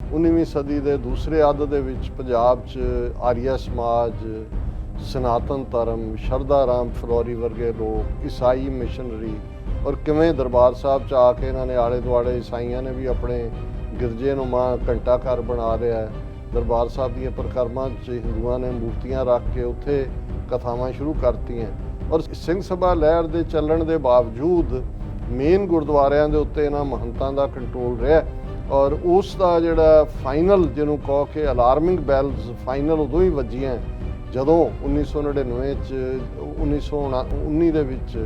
19ਵੀਂ ਸਦੀ ਦੇ ਦੂਸਰੇ ਅੱਧ ਦੇ ਵਿੱਚ ਪੰਜਾਬ 'ਚ ਆਰੀਆ ਸਮਾਜ, ਸਨਾਤਨ ਧਰਮ, ਸ਼ਰਧਾ ਰਾਮ ਫਲੋਰੀ ਵਰਗੇ ਲੋਕ, ਈਸਾਈ ਮਿਸ਼ਨਰੀ, ਔਰ ਕਿਵੇਂ ਦਰਬਾਰ ਸਾਹਿਬ 'ਚ ਆ ਕੇ ਇਹਨਾਂ ਨੇ ਆਲੇ ਦੁਆਲੇ ਈਸਾਈਆਂ ਨੇ ਵੀ ਆਪਣੇ ਗਿਰਜੇ ਨੂੰ ਮਾਂ ਘੰਟਾ ਘਰ ਬਣਾ ਲਿਆ। ਦਰਬਾਰ ਸਾਹਿਬ ਦੀਆਂ ਪਰਿਕਰਮਾ 'ਚ ਹਿੰਦੂਆਂ ਨੇ ਮੂਰਤੀਆਂ ਰੱਖ ਕੇ ਉੱਥੇ ਕਥਾਵਾਂ ਸ਼ੁਰੂ ਕਰਤੀਆਂ। ਔਰ ਸਿੰਘ ਸਭਾ ਲਹਿਰ ਦੇ ਚੱਲਣ ਦੇ ਬਾਵਜੂਦ ਮੇਨ ਗੁਰਦੁਆਰਿਆਂ ਦੇ ਉੱਤੇ ਇਹਨਾਂ ਮਹੰਤਾਂ ਦਾ ਕੰਟਰੋਲ ਰਿਹਾ। ਔਰ ਉਸ ਦਾ ਜਿਹੜਾ ਫਾਈਨਲ ਜਿਹਨੂੰ ਕਹੋ ਕਿ ਅਲਾਰਮਿੰਗ ਬੈਲਸ ਫਾਈਨਲ ਉਦੋਂ ਹੀ ਵੱਜੀਆਂ ਜਦੋਂ 1999 'ਚ 1919 ਦੇ ਵਿੱਚ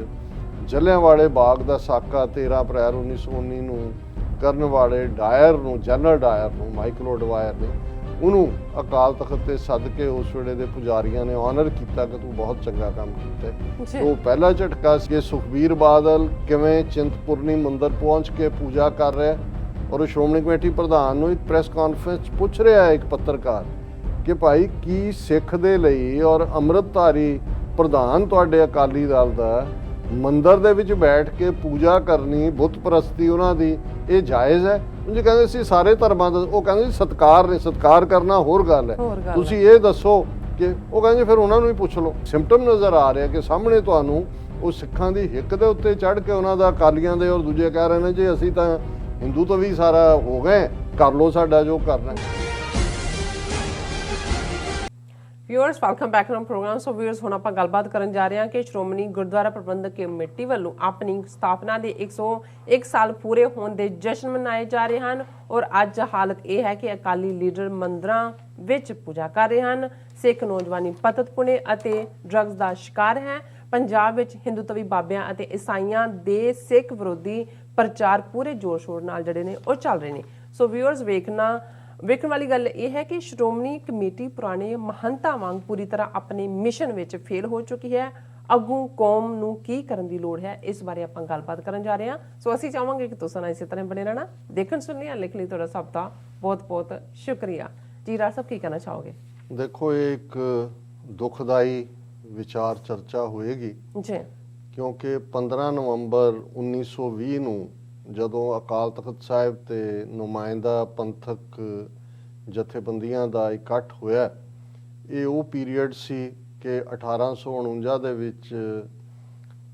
ਜਲਿਆਂਵਾਲੇ ਬਾਗ ਦਾ ਸਾਕਾ 13 ਅਪ੍ਰੈਲ 1919 ਨੂੰ ਕਰਨ ਵਾਲੇ ਡਾਇਰ ਨੂੰ, ਜਨਰਲ ਡਾਇਰ ਨੂੰ, ਮਾਈਕਲ ਡਵਾਇਰ ਨੇ ਉਹਨੂੰ ਅਕਾਲ ਤਖਤ ਤੇ ਸੱਦ ਕੇ ਉਸ ਵੇਲੇ ਦੇ ਪੁਜਾਰੀਆਂ ਨੇ ਆਨਰ ਕੀਤਾ ਕਿ ਤੂੰ ਬਹੁਤ ਚੰਗਾ ਕੰਮ ਕੀਤਾ। ਉਹ ਪਹਿਲਾ ਝਟਕਾ ਸੀ ਕਿ ਸੁਖਬੀਰ ਬਾਦਲ ਕਿਵੇਂ ਚਿੰਤਪੁਰਨੀ ਮੰਦਿਰ ਪਹੁੰਚ ਕੇ ਪੂਜਾ ਕਰ ਰਿਹਾ ਔਰ ਸ਼੍ਰੋਮਣੀ ਕਮੇਟੀ ਪ੍ਰਧਾਨ ਨੂੰ ਇੱਕ ਪ੍ਰੈਸ ਕਾਨਫਰੰਸ 'ਚ ਪੁੱਛ ਰਿਹਾ ਇੱਕ ਪੱਤਰਕਾਰ ਕਿ ਭਾਈ ਕੀ ਸਿੱਖ ਦੇ ਲਈ ਔਰ ਅੰਮ੍ਰਿਤਧਾਰੀ ਪ੍ਰਧਾਨ ਤੁਹਾਡੇ ਅਕਾਲੀ ਦਲ ਦਾ ਮੰਦਿਰ ਦੇ ਵਿੱਚ ਬੈਠ ਕੇ ਪੂਜਾ ਕਰਨੀ, ਬੁੱਤ ਪ੍ਰਸਤੀ ਉਹਨਾਂ ਦੀ, ਇਹ ਜਾਇਜ਼ ਹੈ? ਉਹ ਕਹਿੰਦੇ ਸੀ ਸਾਰੇ ਧਰਮਾਂ ਦਾ, ਉਹ ਕਹਿੰਦੇ ਸੀ ਸਤਿਕਾਰ ਨੇ, ਸਤਿਕਾਰ ਕਰਨਾ ਹੋਰ ਗੱਲ ਹੈ, ਤੁਸੀਂ ਇਹ ਦੱਸੋ ਕਿ ਉਹ ਕਹਿੰਦੇ ਫਿਰ ਉਹਨਾਂ ਨੂੰ ਹੀ ਪੁੱਛ ਲਓ। ਸਿੰਪਟਮ ਨਜ਼ਰ ਆ ਰਿਹਾ ਕਿ ਸਾਹਮਣੇ ਤੁਹਾਨੂੰ ਉਹ ਸਿੱਖਾਂ ਦੀ ਹਿੱਕ ਦੇ ਉੱਤੇ ਚੜ੍ਹ ਕੇ ਉਹਨਾਂ ਦਾ ਅਕਾਲੀਆਂ ਦੇ ਔਰ ਦੂਜੇ ਕਹਿ ਰਹੇ ਨੇ ਜੀ ਅਸੀਂ ਤਾਂ ਹਿੰਦੂ ਤੋਂ ਵੀ ਸਾਰਾ ਹੋ ਗਏ, ਕਰ ਲਓ ਸਾਡਾ ਜੋ ਕਰਨਾ। Viewers welcome back to program. So viewers ਹੁਣ ਆਪਾਂ ਗੱਲਬਾਤ ਕਰਨ ਜਾ ਰਹੇ ਹਾਂ ਕਿ ਸ਼੍ਰੋਮਣੀ ਗੁਰਦੁਆਰਾ ਪ੍ਰਬੰਧਕ ਕਮੇਟੀ ਵੱਲੋਂ ਆਪਣੀ ਸਥਾਪਨਾ ਦੇ 101 ਸਾਲ ਪੂਰੇ ਹੋਣ ਦੇ ਜਸ਼ਨ ਮਨਾਏ ਜਾ ਰਹੇ ਹਨ ਔਰ ਅੱਜ ਹਾਲਤ ਇਹ ਹੈ ਕਿ ਅਕਾਲੀ ਲੀਡਰ ਮੰਦਰਾਂ ਵਿੱਚ ਪੂਜਾ ਕਰ ਰਹੇ ਹਨ। ਸਿੱਖ ਨੌਜਵਾਨੀ ਪਤਤਪੁਣੇ ਅਤੇ ਡਰੱਗਸ ਦਾ ਸ਼ਿਕਾਰ ਹੈ। ਪੰਜਾਬ ਵਿੱਚ ਹਿੰਦੂਤਵੀ ਬਾਬਿਆਂ ਅਤੇ ਈਸਾਈਆਂ ਦੇ ਸਿੱਖ ਵਿਰੋਧੀ ਪ੍ਰਚਾਰ ਪੂਰੇ ਜ਼ੋਰ ਸ਼ੋਰ ਨਾਲ ਜਿਹੜੇ ਨੇ ਉਹ ਚੱਲ ਰਹੇ ਨੇ। ਸੋ ਵਿਊਅਰਸ ਵੇਖਣ ਵਾਲੀ ਗੱਲ ਇਹ ਹੈ ਕਿ ਸ਼੍ਰੋਮਣੀ ਕਮੇਟੀ ਪੁਰਾਣੇ ਮਹੰਤਾਂ ਵਾਂਗ ਪੂਰੀ ਤਰ੍ਹਾਂ ਆਪਣੇ ਮਿਸ਼ਨ ਵਿੱਚ ਫੇਲ ਹੋ ਚੁੱਕੀ ਹੈ। ਅੱਗੋਂ ਕੌਮ ਨੂੰ ਕੀ ਕਰਨ ਦੀ ਲੋੜ ਹੈ, ਇਸ ਬਾਰੇ ਆਪਾਂ ਗੱਲਬਾਤ ਕਰਨ ਜਾ ਰਹੇ ਹਾਂ। ਸੋ ਅਸੀਂ ਚਾਹਾਂਗੇ ਕਿ ਤੁਸੀਂ ਇਸੇ ਤਰ੍ਹਾਂ ਬਣੇ ਰਹਿਣਾ। ਦੇਖਣ ਸੁਣਨ ਜਾਂ ਲਿਖਣ ਲਈ ਤੁਹਾਡਾ ਸਭ ਦਾ ਬਹੁਤ ਬਹੁਤ ਸ਼ੁਕਰੀਆ ਜੀ। ਰਾਜ ਸਾਹਿਬ ਕੀ ਕਹਿਣਾ ਚਾਹੋਗੇ? ਦੇਖੋ ਇਹ ਇੱਕ ਦੁਖਦਾਈ ਵਿਚਾਰ ਚਰਚਾ ਹੋਏਗੀ ਜੀ, ਕਿਉਂਕਿ 15 ਨਵੰਬਰ 1920 ਨੂੰ ਜਦੋਂ ਅਕਾਲ ਤਖਤ ਸਾਹਿਬ ਤੇ ਨੁਮਾਇੰਦਾ ਪੰਥਕ ਜਥੇਬੰਦੀਆਂ ਦਾ ਇਕੱਠ ਹੋਇਆ, ਇਹ ਉਹ ਪੀਰੀਅਡ ਸੀ ਕਿ 1849 ਦੇ ਵਿੱਚ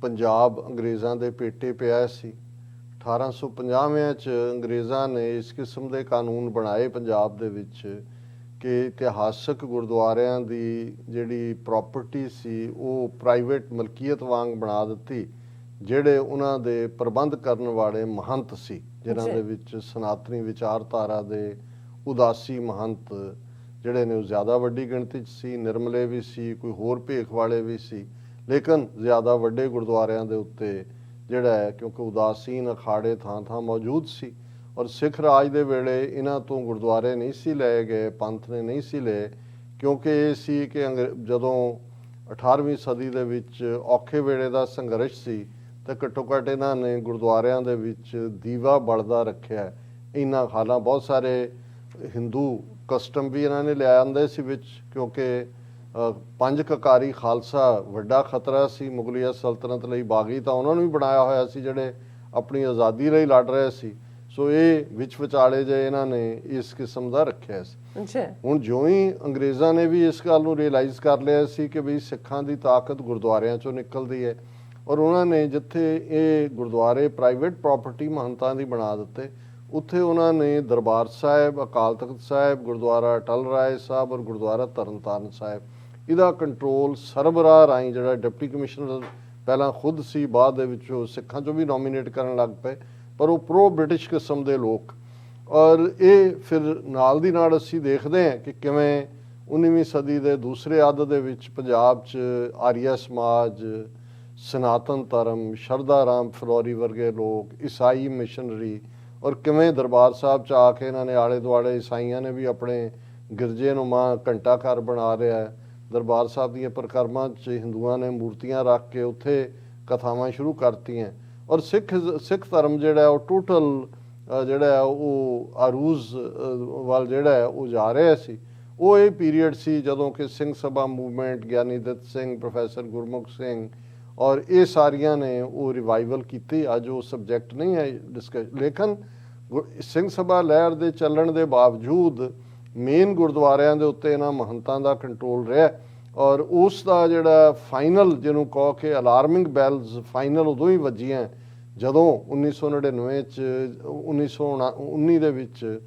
ਪੰਜਾਬ ਅੰਗਰੇਜ਼ਾਂ ਦੇ ਪੇਟੇ ਪਿਆ ਸੀ। 1850 'ਚ ਅੰਗਰੇਜ਼ਾਂ ਨੇ ਇਸ ਕਿਸਮ ਦੇ ਕਾਨੂੰਨ ਬਣਾਏ ਪੰਜਾਬ ਦੇ ਵਿੱਚ ਕਿ ਇਤਿਹਾਸਕ ਗੁਰਦੁਆਰਿਆਂ ਦੀ ਜਿਹੜੀ ਪ੍ਰਾਪਰਟੀ ਸੀ ਉਹ ਪ੍ਰਾਈਵੇਟ ਮਲਕੀਅਤ ਵਾਂਗ ਬਣਾ ਦਿੱਤੀ। ਜਿਹੜੇ ਉਹਨਾਂ ਦੇ ਪ੍ਰਬੰਧ ਕਰਨ ਵਾਲੇ ਮਹੰਤ ਸੀ, ਜਿਨ੍ਹਾਂ ਦੇ ਵਿੱਚ ਸਨਾਤਨੀ ਵਿਚਾਰਧਾਰਾ ਦੇ ਉਦਾਸੀ ਮਹੰਤ ਜਿਹੜੇ ਨੇ ਉਹ ਜ਼ਿਆਦਾ ਵੱਡੀ ਗਿਣਤੀ 'ਚ ਸੀ, ਨਿਰਮਲੇ ਵੀ ਸੀ, ਕੋਈ ਹੋਰ ਭੇਖ ਵਾਲੇ ਵੀ ਸੀ, ਲੇਕਿਨ ਜ਼ਿਆਦਾ ਵੱਡੇ ਗੁਰਦੁਆਰਿਆਂ ਦੇ ਉੱਤੇ ਜਿਹੜਾ ਹੈ ਕਿਉਂਕਿ ਉਦਾਸੀਨ ਅਖਾੜੇ ਥਾਂ ਥਾਂ ਮੌਜੂਦ ਸੀ। ਔਰ ਸਿੱਖ ਰਾਜ ਦੇ ਵੇਲੇ ਇਹਨਾਂ ਤੋਂ ਗੁਰਦੁਆਰੇ ਨਹੀਂ ਸੀ ਲਏ ਗਏ, ਪੰਥ ਨੇ ਨਹੀਂ ਸੀ ਲਏ, ਕਿਉਂਕਿ ਇਹ ਸੀ ਕਿ ਜਦੋਂ 18ਵੀਂ ਸਦੀ ਦੇ ਵਿੱਚ ਔਖੇ ਵੇਲੇ ਦਾ ਸੰਘਰਸ਼ ਸੀ ਤਾਂ ਘੱਟੋ ਘੱਟ ਇਹਨਾਂ ਨੇ ਗੁਰਦੁਆਰਿਆਂ ਦੇ ਵਿੱਚ ਦੀਵਾ ਬਲਦਾ ਰੱਖਿਆ। ਇਹਨਾਂ ਹਾਲਾਂ ਬਹੁਤ ਸਾਰੇ ਹਿੰਦੂ ਕਸਟਮ ਵੀ ਇਹਨਾਂ ਨੇ ਲਿਆ ਆਂਦੇ ਸੀ ਵਿੱਚ, ਕਿਉਂਕਿ ਪੰਜ ਕਕਾਰੀ ਖਾਲਸਾ ਵੱਡਾ ਖਤਰਾ ਸੀ ਮੁਗਲਿਆ ਸਲਤਨਤ ਲਈ। ਬਾਗੀ ਤਾਂ ਉਹਨਾਂ ਨੂੰ ਵੀ ਬਣਾਇਆ ਹੋਇਆ ਸੀ ਜਿਹੜੇ ਆਪਣੀ ਆਜ਼ਾਦੀ ਲਈ ਲੜ ਰਹੇ ਸੀ। ਸੋ ਇਹ ਵਿੱਚ ਵਿਚਾਲੇ ਜੇ ਇਹਨਾਂ ਨੇ ਇਸ ਕਿਸਮ ਦਾ ਰੱਖਿਆ ਸੀ। ਹੁਣ ਜਿਉਂ ਹੀ ਅੰਗਰੇਜ਼ਾਂ ਨੇ ਵੀ ਇਸ ਗੱਲ ਨੂੰ ਰਿਅਲਾਈਜ਼ ਕਰ ਲਿਆ ਸੀ ਕਿ ਵੀ ਸਿੱਖਾਂ ਦੀ ਤਾਕਤ ਗੁਰਦੁਆਰਿਆਂ ਚੋਂ ਨਿਕਲਦੀ ਹੈ ਔਰ ਉਹਨਾਂ ਨੇ ਜਿੱਥੇ ਇਹ ਗੁਰਦੁਆਰੇ ਪ੍ਰਾਈਵੇਟ ਪ੍ਰਾਪਰਟੀ ਮਹੰਤਾਂ ਦੀ ਬਣਾ ਦਿੱਤੇ, ਉੱਥੇ ਉਹਨਾਂ ਨੇ ਦਰਬਾਰ ਸਾਹਿਬ, ਅਕਾਲ ਤਖਤ ਸਾਹਿਬ, ਗੁਰਦੁਆਰਾ ਅਟਲ ਰਾਏ ਸਾਹਿਬ ਔਰ ਗੁਰਦੁਆਰਾ ਤਰਨਤਾਰਨ ਸਾਹਿਬ, ਇਹਦਾ ਕੰਟਰੋਲ ਸਰਬਰਾਹ ਰਾਹੀਂ ਜਿਹੜਾ ਡਿਪਟੀ ਕਮਿਸ਼ਨਰ ਪਹਿਲਾਂ ਖੁਦ ਸੀ, ਬਾਅਦ ਦੇ ਵਿੱਚ ਉਹ ਸਿੱਖਾਂ 'ਚੋਂ ਵੀ ਨੋਮੀਨੇਟ ਕਰਨ ਲੱਗ ਪਏ, ਪਰ ਉਹ ਪ੍ਰੋ ਬ੍ਰਿਟਿਸ਼ ਕਿਸਮ ਦੇ ਲੋਕ। ਔਰ ਇਹ ਫਿਰ ਨਾਲ ਦੀ ਨਾਲ ਅਸੀਂ ਦੇਖਦੇ ਹਾਂ ਕਿ ਕਿਵੇਂ 19ਵੀਂ ਸਦੀ ਦੇ ਦੂਸਰੇ ਅੱਧ ਦੇ ਵਿੱਚ ਪੰਜਾਬ 'ਚ ਆਰੀਆ ਸਮਾਜ, ਸਨਾਤਨ ਧਰਮ, ਸ਼ਰਧਾ ਰਾਮ ਫਲੋਰੀ ਵਰਗੇ ਲੋਕ, ਈਸਾਈ ਮਿਸ਼ਨਰੀ, ਔਰ ਕਿਵੇਂ ਦਰਬਾਰ ਸਾਹਿਬ 'ਚ ਆ ਕੇ ਇਹਨਾਂ ਨੇ ਆਲੇ ਦੁਆਲੇ ਈਸਾਈਆਂ ਨੇ ਵੀ ਆਪਣੇ ਗਿਰਜੇ ਨੂੰ ਮਾਂ ਘੰਟਾ ਘਰ ਬਣਾ ਲਿਆ। ਦਰਬਾਰ ਸਾਹਿਬ ਦੀਆਂ ਪਰਿਕਰਮਾ 'ਚ ਹਿੰਦੂਆਂ ਨੇ ਮੂਰਤੀਆਂ ਰੱਖ ਕੇ ਉੱਥੇ ਕਥਾਵਾਂ ਸ਼ੁਰੂ ਕਰਤੀਆਂ। ਔਰ ਸਿੱਖ ਧਰਮ ਜਿਹੜਾ ਉਹ ਟੋਟਲ ਜਿਹੜਾ ਉਹ ਆਰੂਜ਼ ਵੱਲ ਜਿਹੜਾ ਉਹ ਜਾ ਰਿਹਾ ਸੀ। ਉਹ ਇਹ ਪੀਰੀਅਡ ਸੀ ਜਦੋਂ ਕਿ ਸਿੰਘ ਸਭਾ ਮੂਵਮੈਂਟ, ਗਿਆਨੀ ਦਿੱਤ ਸਿੰਘ, ਪ੍ਰੋਫੈਸਰ ਗੁਰਮੁਖ ਸਿੰਘ ਔਰ ਇਹ ਸਾਰੀਆਂ ਨੇ ਉਹ ਰਿਵਾਈਵਲ ਕੀਤੀ। ਅੱਜ ਉਹ ਸਬਜੈਕਟ ਨਹੀਂ ਹੈ ਡਿਸਕਸ, ਲੇਕਿਨ ਸਿੰਘ ਸਭਾ ਲਹਿਰ ਦੇ ਚੱਲਣ ਦੇ ਬਾਵਜੂਦ ਮੇਨ ਗੁਰਦੁਆਰਿਆਂ ਦੇ ਉੱਤੇ ਇਹਨਾਂ ਮਹੰਤਾਂ ਦਾ ਕੰਟਰੋਲ ਰਿਹਾ ਔਰ ਉਸ ਦਾ ਜਿਹੜਾ ਫਾਈਨਲ ਜਿਹਨੂੰ ਕਹੋ ਕਿ ਅਲਾਰਮਿੰਗ ਬੈਲਸ ਫਾਈਨਲ ਉਦੋਂ ਹੀ ਵੱਜੀਆਂ ਜਦੋਂ 1999 ਚ 1919 ਦੇ ਵਿੱਚ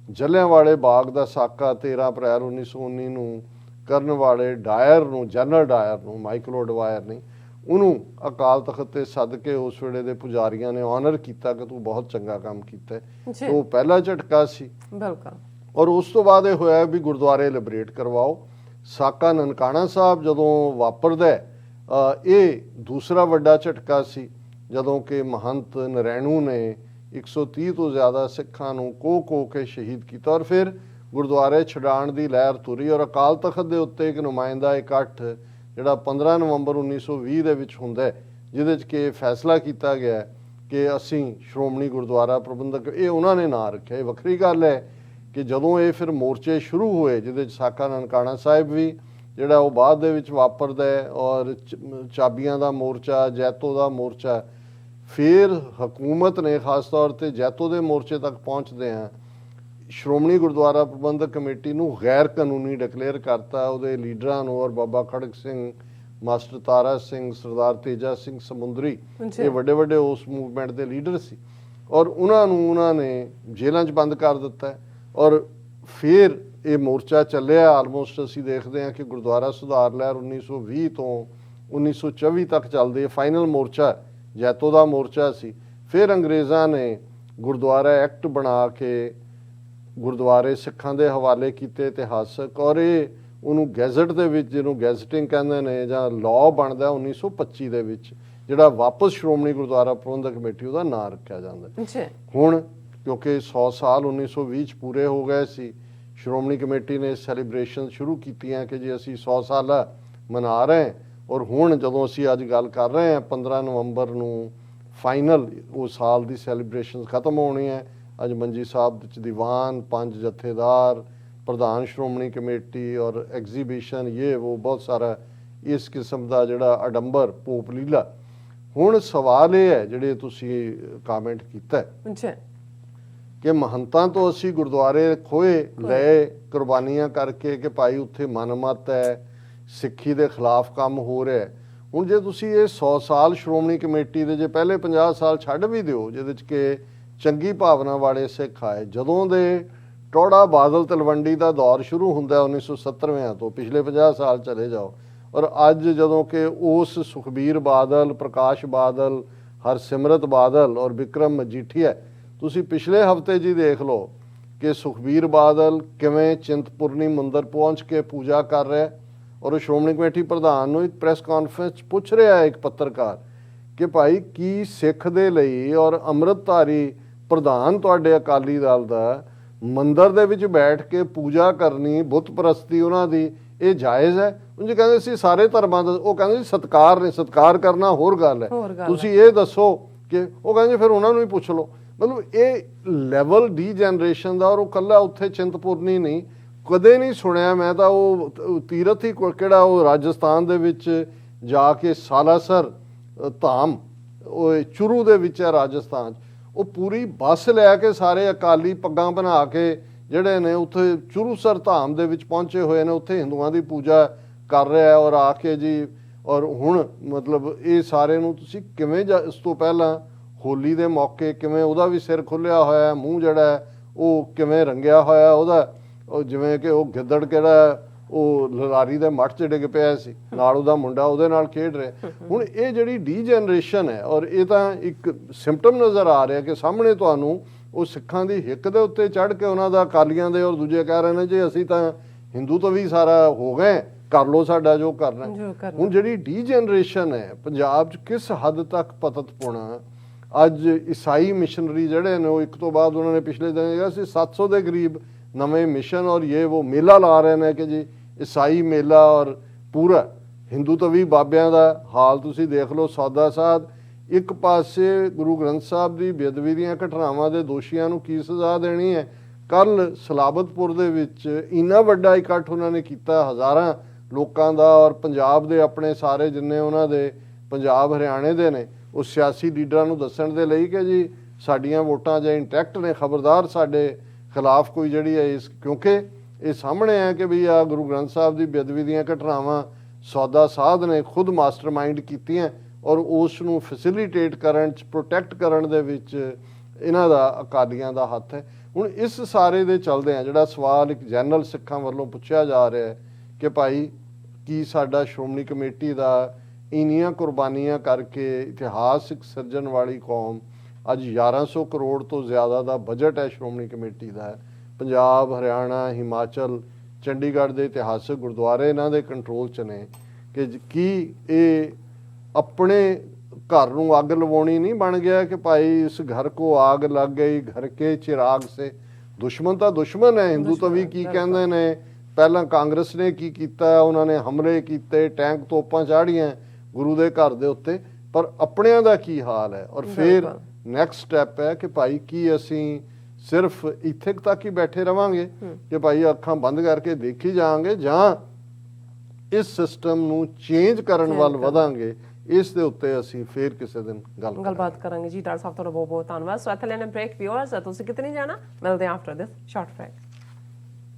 ਜਲਿਆਂਵਾਲੇ ਬਾਗ ਦਾ ਸਾਕਾ 13 ਅਪ੍ਰੈਲ 1919 ਨੂੰ ਕਰਨ ਵਾਲੇ ਡਾਇਰ ਨੂੰ, ਜਨਰਲ ਡਾਇਰ ਨੂੰ, ਮਾਈਕਲ ਐਡਵਾਇਰ ਨੇ ਉਹਨੂੰ ਅਕਾਲ ਤਖਤ ਤੇ ਸੱਦ ਕੇ ਉਸ ਵੇਲੇ ਦੇ ਪੁਜਾਰੀਆਂ ਨੇ ਆਨਰ ਕੀਤਾ ਕਿ ਤੂੰ ਬਹੁਤ ਚੰਗਾ ਕੰਮ ਕੀਤਾ ਹੈ। ਉਹ ਪਹਿਲਾ ਝਟਕਾ ਸੀ ਬਿਲਕੁਲ। ਔਰ ਉਸ ਤੋਂ ਬਾਅਦ ਇਹ ਹੋਇਆ ਵੀ ਗੁਰਦੁਆਰੇ ਲਿਬਰੇਟ ਕਰਵਾਓ। ਸਾਕਾ ਨਨਕਾਣਾ ਸਾਹਿਬ ਜਦੋਂ ਵਾਪਰਦਾ ਇਹ ਦੂਸਰਾ ਵੱਡਾ ਝਟਕਾ ਸੀ ਜਦੋਂ ਕਿ ਮਹੰਤ ਨਰੈਣੂ ਨੇ 130 ਤੋਂ ਜ਼ਿਆਦਾ ਸਿੱਖਾਂ ਨੂੰ ਕੋਹ ਕੇ ਸ਼ਹੀਦ ਕੀਤਾ ਔਰ ਫਿਰ ਗੁਰਦੁਆਰੇ ਛਡਾਣ ਦੀ ਲਹਿਰ ਤੁਰੀ ਔਰ ਅਕਾਲ ਤਖਤ ਦੇ ਉੱਤੇ ਇੱਕ ਨੁਮਾਇੰਦਾ ਇਕੱਠ ਜਿਹੜਾ 15 ਨਵੰਬਰ 1920 ਦੇ ਵਿੱਚ ਹੁੰਦਾ ਹੈ ਜਿਹਦੇ 'ਚ ਕਿ ਫੈਸਲਾ ਕੀਤਾ ਗਿਆ ਕਿ ਅਸੀਂ ਸ਼੍ਰੋਮਣੀ ਗੁਰਦੁਆਰਾ ਪ੍ਰਬੰਧਕ, ਇਹ ਉਹਨਾਂ ਨੇ ਨਾਂ ਰੱਖਿਆ। ਇਹ ਵੱਖਰੀ ਗੱਲ ਹੈ ਕਿ ਜਦੋਂ ਇਹ ਫਿਰ ਮੋਰਚੇ ਸ਼ੁਰੂ ਹੋਏ ਜਿਹਦੇ 'ਚ ਸਾਕਾ ਨਨਕਾਣਾ ਸਾਹਿਬ ਵੀ ਜਿਹੜਾ ਉਹ ਬਾਅਦ ਦੇ ਵਿੱਚ ਵਾਪਰਦਾ ਹੈ ਔਰ ਚਾਬੀਆਂ ਦਾ ਮੋਰਚਾ, ਜੈਤੋ ਦਾ ਮੋਰਚਾ, ਫਿਰ ਹਕੂਮਤ ਨੇ ਖਾਸ ਤੌਰ ਤੇ ਜੈਤੋ ਦੇ ਮੋਰਚੇ ਤੱਕ ਪਹੁੰਚਦੇ ਆ ਸ਼੍ਰੋਮਣੀ ਗੁਰਦੁਆਰਾ ਪ੍ਰਬੰਧਕ ਕਮੇਟੀ ਨੂੰ ਗੈਰ ਕਾਨੂੰਨੀ ਡਿਕਲੇਅਰ ਕਰਤਾ। ਉਹਦੇ ਲੀਡਰਾਂ ਨੂੰ ਔਰ ਬਾਬਾ ਖੜਕ ਸਿੰਘ, ਮਾਸਟਰ ਤਾਰਾ ਸਿੰਘ, ਸਰਦਾਰ ਤੇਜਾ ਸਿੰਘ ਸਮੁੰਦਰੀ, ਇਹ ਵੱਡੇ ਵੱਡੇ ਉਸ ਮੂਵਮੈਂਟ ਦੇ ਲੀਡਰ ਸੀ ਔਰ ਉਹਨਾਂ ਨੇ ਜੇਲ੍ਹਾਂ 'ਚ ਬੰਦ ਕਰ ਦਿੱਤਾ ਔਰ ਫਿਰ ਇਹ ਮੋਰਚਾ ਚੱਲਿਆ। ਆਲਮੋਸਟ ਅਸੀਂ ਦੇਖਦੇ ਹਾਂ ਕਿ ਗੁਰਦੁਆਰਾ ਸੁਧਾਰ ਲਹਿਰ 1920 ਤੋਂ 1924 ਤੱਕ ਚੱਲਦੀ ਹੈ। ਫਾਈਨਲ ਮੋਰਚਾ ਜੈਤੋ ਦਾ ਮੋਰਚਾ ਸੀ। ਫਿਰ ਅੰਗਰੇਜ਼ਾਂ ਨੇ ਗੁਰਦੁਆਰਾ ਐਕਟ ਬਣਾ ਕੇ ਗੁਰਦੁਆਰੇ ਸਿੱਖਾਂ ਦੇ ਹਵਾਲੇ ਕੀਤੇ ਇਤਿਹਾਸਕ ਔਰ ਇਹ ਉਹਨੂੰ ਗੈਜ਼ਟ ਦੇ ਵਿੱਚ, ਜਿਹਨੂੰ ਗੈਜ਼ਟਿੰਗ ਕਹਿੰਦੇ ਨੇ ਜਾਂ ਲਾਅ ਬਣਦਾ 1925 ਦੇ ਵਿੱਚ, ਜਿਹੜਾ ਵਾਪਸ ਸ਼੍ਰੋਮਣੀ ਗੁਰਦੁਆਰਾ ਪ੍ਰਬੰਧਕ ਕਮੇਟੀ ਉਹਦਾ ਨਾਂ ਰੱਖਿਆ ਜਾਂਦਾ। ਹੁਣ ਕਿਉਂਕਿ 100 ਸਾਲ 1920 ਚ ਪੂਰੇ ਹੋ ਗਏ ਸੀ, ਸ਼੍ਰੋਮਣੀ ਕਮੇਟੀ ਨੇ ਸੈਲੀਬ੍ਰੇਸ਼ਨ ਸ਼ੁਰੂ ਕੀਤੀਆਂ ਕਿ ਜੀ ਅਸੀਂ 100 ਸਾਲ ਮਨਾ ਰਹੇ ਹਾਂ ਔਰ ਹੁਣ ਜਦੋਂ ਅਸੀਂ ਅੱਜ ਗੱਲ ਕਰ ਰਹੇ ਹਾਂ 15 ਨਵੰਬਰ ਨੂੰ ਫਾਈਨਲ ਉਹ ਸਾਲ ਦੀ ਸੈਲੀਬ੍ਰੇਸ਼ਨ ਖਤਮ ਹੋਣੀ ਹੈ। ਅੱਜ ਮੰਜੀ ਸਾਹਿਬ ਵਿੱਚ ਦੀਵਾਨ, 5 ਜਥੇਦਾਰ, ਪ੍ਰਧਾਨ ਸ਼੍ਰੋਮਣੀ ਕਮੇਟੀ ਔਰ ਐਗਜ਼ੀਬਿਸ਼ਨ, ਇਹ ਉਹ ਬਹੁਤ ਸਾਰਾ ਇਸ ਕਿਸਮ ਦਾ ਜਿਹੜਾ ਅਡੰਬਰ ਪੋਪ ਲੀਲਾ। ਹੁਣ ਸਵਾਲ ਇਹ ਹੈ ਜਿਹੜੇ ਤੁਸੀਂ ਕਾਮੈਂਟ ਕੀਤਾ ਕਿ ਮਹੰਤਾਂ ਤੋਂ ਅਸੀਂ ਗੁਰਦੁਆਰੇ ਖੋਏ ਲਏ ਕੁਰਬਾਨੀਆਂ ਕਰਕੇ ਕਿ ਭਾਈ ਉੱਥੇ ਮਨਮਤ ਹੈ, ਸਿੱਖੀ ਦੇ ਖਿਲਾਫ ਕੰਮ ਹੋ ਰਿਹਾ। ਹੁਣ ਜੇ ਤੁਸੀਂ ਇਹ 100 ਸਾਲ ਸ਼੍ਰੋਮਣੀ ਕਮੇਟੀ ਦੇ ਜੇ ਪਹਿਲੇ 50 ਸਾਲ ਛੱਡ ਵੀ ਦਿਓ ਜਿਹਦੇ 'ਚ ਕਿ ਚੰਗੀ ਭਾਵਨਾ ਵਾਲੇ ਸਿੱਖ ਆਏ, ਜਦੋਂ ਦੇ ਟੋੜਾ ਬਾਦਲ ਤਲਵੰਡੀ ਦਾ ਦੌਰ ਸ਼ੁਰੂ ਹੁੰਦਾ 1970 ਤੋਂ ਪਿਛਲੇ 50 ਸਾਲ ਚਲੇ ਜਾਓ ਔਰ ਅੱਜ ਜਦੋਂ ਕਿ ਉਸ ਸੁਖਬੀਰ ਬਾਦਲ, ਪ੍ਰਕਾਸ਼ ਬਾਦਲ, ਹਰਸਿਮਰਤ ਬਾਦਲ ਔਰ ਵਿਕਰਮ ਮਜੀਠੀਆ, ਤੁਸੀਂ ਪਿਛਲੇ ਹਫਤੇ ਜੀ ਦੇਖ ਲਓ ਕਿ ਸੁਖਬੀਰ ਬਾਦਲ ਕਿਵੇਂ ਚਿੰਤਪੁਰਨੀ ਮੰਦਿਰ ਪਹੁੰਚ ਕੇ ਪੂਜਾ ਕਰ ਰਿਹਾ ਔਰ ਸ਼੍ਰੋਮਣੀ ਕਮੇਟੀ ਪ੍ਰਧਾਨ ਨੂੰ ਇੱਕ ਪ੍ਰੈਸ ਕਾਨਫਰੰਸ ਪੁੱਛ ਰਿਹਾ ਹੈ ਇੱਕ ਪੱਤਰਕਾਰ ਕਿ ਭਾਈ ਕੀ ਸਿੱਖ ਦੇ ਲਈ ਔਰ ਅੰਮ੍ਰਿਤਧਾਰੀ ਪ੍ਰਧਾਨ ਤੁਹਾਡੇ ਅਕਾਲੀ ਦਲ ਦਾ ਮੰਦਿਰ ਦੇ ਵਿੱਚ ਬੈਠ ਕੇ ਪੂਜਾ ਕਰਨੀ, ਬੁੱਤ ਪ੍ਰਸਤੀ ਉਹਨਾਂ ਦੀ, ਇਹ ਜਾਇਜ਼ ਹੈ? ਉਹ ਜੀ ਕਹਿੰਦੇ ਸੀ ਸਾਰੇ ਧਰਮਾਂ ਦਾ, ਉਹ ਕਹਿੰਦੇ ਸੀ ਸਤਿਕਾਰ ਨੇ, ਸਤਿਕਾਰ ਕਰਨਾ ਹੋਰ ਗੱਲ ਹੈ, ਤੁਸੀਂ ਇਹ ਦੱਸੋ ਕਿ, ਉਹ ਕਹਿੰਦੇ ਫਿਰ ਉਹਨਾਂ ਨੂੰ ਹੀ ਪੁੱਛ ਲਓ। ਮਤਲਬ ਇਹ ਲੈਵਲ ਡੀ ਜਨਰੇਸ਼ਨ ਦਾ ਔਰ ਉਹ ਕੱਲਾ ਉੱਥੇ ਚਿੰਤਪੁਰਨੀ ਨਹੀਂ, ਕਦੇ ਨਹੀਂ ਸੁਣਿਆ ਮੈਂ ਤਾਂ ਉਹ ਤੀਰਥ ਹੀ ਕਿਹੜਾ ਉਹ ਰਾਜਸਥਾਨ ਦੇ ਵਿੱਚ ਜਾ ਕੇ ਸਾਲਾਸਰ ਧਾਮ ਉਹ ਚੁਰੂ ਦੇ ਵਿੱਚ ਹੈ ਰਾਜਸਥਾਨ 'ਚ, ਉਹ ਪੂਰੀ ਬੱਸ ਲੈ ਕੇ ਸਾਰੇ ਅਕਾਲੀ ਪੱਗਾਂ ਬਣਾ ਕੇ ਜਿਹੜੇ ਨੇ ਉੱਥੇ ਚੁਰੂਸਰ ਧਾਮ ਦੇ ਵਿੱਚ ਪਹੁੰਚੇ ਹੋਏ ਨੇ, ਉੱਥੇ ਹਿੰਦੂਆਂ ਦੀ ਪੂਜਾ ਕਰ ਰਿਹਾ ਔਰ ਆ ਕੇ ਜੀ ਔਰ ਹੁਣ ਮਤਲਬ ਇਹ ਸਾਰੇ ਨੂੰ ਤੁਸੀਂ ਕਿਵੇਂ ਇਸ ਤੋਂ ਪਹਿਲਾਂ ਹੋਲੀ ਦੇ ਮੌਕੇ ਕਿਵੇਂ ਉਹਦਾ ਵੀ ਸਿਰ ਖੁੱਲਿਆ ਹੋਇਆ, ਮੂੰਹ ਜਿਹੜਾ ਉਹ ਕਿਵੇਂ ਰੰਗਿਆ ਹੋਇਆ ਉਹਦਾ, ਉਹ ਜਿਵੇਂ ਕਿ ਉਹ ਗਿੱਦੜ ਕਿਹੜਾ ਉਹ ਲਲਾਰੀ ਦੇ ਮੱਠ 'ਚ ਡਿੱਗ ਪਿਆ ਸੀ, ਨਾਲ ਉਹਦਾ ਮੁੰਡਾ ਉਹਦੇ ਨਾਲ ਖੇਡ ਰਿਹਾ। ਹੁਣ ਇਹ ਜਿਹੜੀ ਡੀ ਜਨਰੇਸ਼ਨ ਹੈ ਔਰ ਇਹ ਤਾਂ ਇੱਕ ਸਿੰਪਟਮ ਨਜ਼ਰ ਆ ਰਿਹਾ ਕਿ ਸਾਹਮਣੇ ਤੁਹਾਨੂੰ ਉਹ ਸਿੱਖਾਂ ਦੀ ਹਿੱਕ ਦੇ ਉੱਤੇ ਚੜ੍ਹ ਕੇ ਉਹਨਾਂ ਦਾ ਅਕਾਲੀਆਂ ਦੇ ਔਰ ਦੂਜੇ ਕਹਿ ਰਹੇ ਨੇ ਜੀ ਅਸੀਂ ਤਾਂ ਹਿੰਦੂ ਤੋਂ ਵੀ ਸਾਰਾ ਹੋ ਗਏ, ਕਰ ਲਓ ਸਾਡਾ ਜੋ ਕਰਨਾ। ਹੁਣ ਜਿਹੜੀ ਡੀ ਜਨਰੇਸ਼ਨ ਹੈ ਪੰਜਾਬ 'ਚ ਕਿਸ ਹੱਦ ਤੱਕ ਪਤਤਪੁਣਾ, ਅੱਜ ਈਸਾਈ ਮਿਸ਼ਨਰੀ ਜਿਹੜੇ ਨੇ ਉਹ ਇੱਕ ਤੋਂ ਬਾਅਦ ਉਹਨਾਂ ਨੇ ਪਿਛਲੇ ਦਿਨ ਕਿਹਾ ਸੀ 700 ਦੇ ਕਰੀਬ ਨਵੇਂ ਮਿਸ਼ਨ ਔਰ ਇਹ ਉਹ ਮੇਲਾ ਲਾ ਰਹੇ ਨੇ ਕਿ ਜੀ ਈਸਾਈ ਮੇਲਾ ਔਰ ਪੂਰਾ ਹਿੰਦੂ ਤਵੀ ਬਾਬਿਆਂ ਦਾ ਹਾਲ ਤੁਸੀਂ ਦੇਖ ਲਓ। ਸੌਦਾ ਸਾਧ ਇੱਕ ਪਾਸੇ ਗੁਰੂ ਗ੍ਰੰਥ ਸਾਹਿਬ ਦੀ ਬੇਅਦਬੀ ਦੀਆਂ ਘਟਨਾਵਾਂ ਦੇ ਦੋਸ਼ੀਆਂ ਨੂੰ ਕੀ ਸਜ਼ਾ ਦੇਣੀ ਹੈ। ਕੱਲ ਸਲਾਬਤਪੁਰ ਦੇ ਵਿੱਚ ਇੰਨਾ ਵੱਡਾ ਇਕੱਠ ਉਹਨਾਂ ਨੇ ਕੀਤਾ ਹਜ਼ਾਰਾਂ ਲੋਕਾਂ ਦਾ ਔਰ ਪੰਜਾਬ ਦੇ ਆਪਣੇ ਸਾਰੇ ਜਿੰਨੇ ਉਹਨਾਂ ਦੇ ਪੰਜਾਬ ਹਰਿਆਣੇ ਦੇ ਨੇ ਉਹ ਸਿਆਸੀ ਲੀਡਰਾਂ ਨੂੰ ਦੱਸਣ ਦੇ ਲਈ ਕਿ ਜੀ ਸਾਡੀਆਂ ਵੋਟਾਂ ਜੇ ਇੰਟੈਕਟ ਨੇ, ਖਬਰਦਾਰ ਸਾਡੇ ਖਿਲਾਫ ਕੋਈ ਜਿਹੜੀ ਹੈ ਇਸ, ਕਿਉਂਕਿ ਇਹ ਸਾਹਮਣੇ ਹੈ ਕਿ ਵੀ ਆ ਗੁਰੂ ਗ੍ਰੰਥ ਸਾਹਿਬ ਦੀ ਬੇਅਦਬੀ ਦੀਆਂ ਘਟਨਾਵਾਂ ਸੌਦਾ ਸਾਧ ਨੇ ਖੁਦ ਮਾਸਟਰਮਾਈਂਡ ਕੀਤੀਆਂ ਔਰ ਉਸ ਨੂੰ ਫੈਸਿਲਿਟੇਟ ਕਰਨ ਚ, ਪ੍ਰੋਟੈਕਟ ਕਰਨ ਦੇ ਵਿੱਚ ਇਹਨਾਂ ਦਾ, ਅਕਾਲੀਆਂ ਦਾ ਹੱਥ ਹੈ। ਹੁਣ ਇਸ ਸਾਰੇ ਦੇ ਚੱਲਦੇ ਆ ਜਿਹੜਾ ਸਵਾਲ ਇੱਕ ਜਨਰਲ ਸਿੱਖਾਂ ਵੱਲੋਂ ਪੁੱਛਿਆ ਜਾ ਰਿਹਾ ਹੈ ਕਿ ਭਾਈ ਕੀ ਸਾਡਾ ਸ਼੍ਰੋਮਣੀ ਕਮੇਟੀ ਦਾ ਇੰਨੀਆਂ ਕੁਰਬਾਨੀਆਂ ਕਰਕੇ ਇਤਿਹਾਸਿਕ ਸਿਰਜਣ ਵਾਲੀ ਕੌਮ, ਅੱਜ 1100 ਕਰੋੜ ਤੋਂ ਜ਼ਿਆਦਾ ਦਾ ਬਜਟ ਹੈ ਸ਼੍ਰੋਮਣੀ ਕਮੇਟੀ ਦਾ, ਪੰਜਾਬ, ਹਰਿਆਣਾ, ਹਿਮਾਚਲ, ਚੰਡੀਗੜ੍ਹ ਦੇ ਇਤਿਹਾਸਿਕ ਗੁਰਦੁਆਰੇ ਇਹਨਾਂ ਦੇ ਕੰਟਰੋਲ 'ਚ ਨੇ, ਕਿ ਕੀ ਇਹ ਆਪਣੇ ਘਰ ਨੂੰ ਅੱਗ ਲਵਾਉਣੀ ਨਹੀਂ ਬਣ ਗਿਆ ਕਿ ਭਾਈ ਇਸ ਘਰ ਕੋ ਆਗ ਲੱਗ ਗਈ, ਘਰ ਕੇ ਚਿਰਾਗ ਸੇ। ਦੁਸ਼ਮਣ ਤਾਂ ਦੁਸ਼ਮਣ ਹੈ। ਹਿੰਦੂਤਵੀ ਕੀ ਕਹਿੰਦੇ ਨੇ, ਪਹਿਲਾਂ ਕਾਂਗਰਸ ਨੇ ਕੀ ਕੀਤਾ, ਉਹਨਾਂ ਨੇ ਹਮਲੇ ਕੀਤੇ, ਟੈਂਕ ਤੋਪਾਂ ਚਾੜੀਆਂ ਗੁਰੂ ਦੇ ਘਰ ਦੇ ਉੱਤੇ, ਪਰ ਆਪਣਿਆਂ ਦਾ ਕੀ ਹਾਲ ਹੈ। ਔਰ ਫਿਰ ਨੈਕਸਟ ਸਟੈਪ ਹੈ ਕਿ ਭਾਈ ਕੀ ਅਸੀਂ ਸਿਰਫ ਇੱਥੇ ਤੱਕ ਹੀ ਬੈਠੇ ਰਵਾਂਗੇ ਕਿ ਭਾਈ ਅੱਖਾਂ ਬੰਦ ਕਰਕੇ ਦੇਖੀ ਜਾਵਾਂਗੇ, ਜਾਂ ਇਸ ਸਿਸਟਮ ਨੂੰ ਚੇਂਜ ਕਰਨ ਵੱਲ ਵਧਾਂਗੇ। ਇਸ ਦੇ ਉੱਤੇ ਅਸੀਂ ਫੇਰ ਕਿਸੇ ਦਿਨ ਗੱਲਬਾਤ ਕਰਾਂਗੇ। ਜੀ ਡਾਕਟਰ ਸਾਹਿਬ ਤੁਹਾਡਾ ਬਹੁਤ ਬਹੁਤ ਧੰਨਵਾਦ। ਸੋ ਇੱਥੇ ਲੈਣੇ ਬ੍ਰੇਕ। ਵਿਊਅਰਸ ਤੁਸੀਂ ਕਿਤੇ ਨਹੀਂ ਜਾਣਾ, ਮਿਲਦੇ ਹਾਂ ਆਫਟਰ ਦਿਸ ਸ਼ਾਰਟ ਬ੍ਰੇਕ।